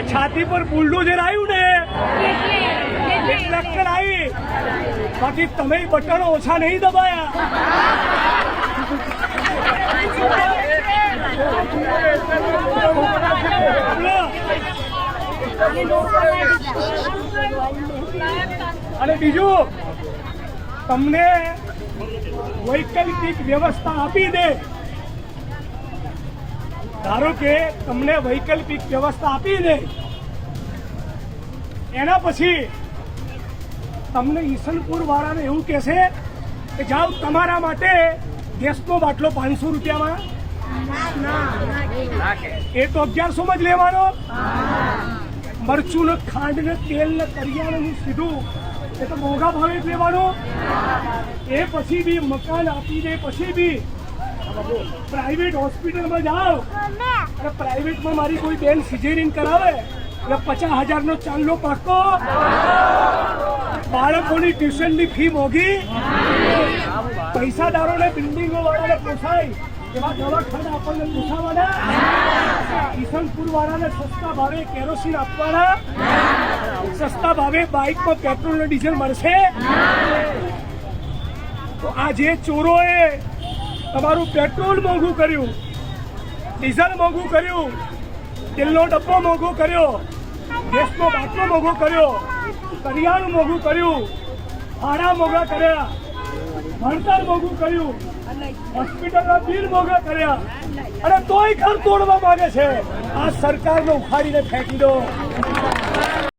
આ છાતી પર બુલડોઝર આવ્યું ને એટલે અક્કલ આવી, બાકી તમે બટન ઓછા નહીં દબાયા. અને બીજું, તમને વૈકલ્પિક વ્યવસ્થા આપી દે, ધારો કે તમને વૈકલ્પિક વ્યવસ્થા આપી દે, એના પછી તમને ઈસનપુર વાળાને એવું કહેશે કે જાઓ તમારા માટે ગેસનો બાટલો 500 રૂપિયામાં, એ તો 1100 માં જ લેવાનો. મરચું ને ખાંડ ને તેલ ને કરિયાણું સીધું એ તો મોંઘા ભાવે જ લેવાનું. એ પછી બી મકાન આપી દે, પછી બી પ્રાઇવેટ હોસ્પિટલમાં જાઓ અને પ્રાઇવેટમાં મારી કોઈ બેન સિઝેરિયન કરાવે એટલે 50,000 નો ચાંદલો પાકો. બાળકોની ટ્યુશનની ફી મોંઘી, પૈસાદારોને બિલ્ડિંગો વાળાને પોસાય એવા દવાખાના આપણને પોસાવાના, ઈસનપુર વાળાને સસ્તા ભાવે કેરોસીન આપવાના, સસ્તા ભાવે બાઇકમાં પેટ્રોલ અને ડીઝલ મળશે. તો આ જે ચોરોએ તમારું પેટ્રોલ મોંઘું કર્યું, ડીઝલ મોંઘું કર્યું, તેલનો ડબ્બો મોંઘો કર્યો, ગેસનો બાટલો મોંઘો કર્યો, કરિયાણું મોંઘું કર્યું, ભાડા મોંઘા કર્યા, ભણતર મોંઘું કર્યું, હોસ્પિટલના બિલ મોંઘા કર્યા, અને તોય ઘર તોડવા માંગે છે. આ સરકારને ઉખાડીને ફેંકી દો.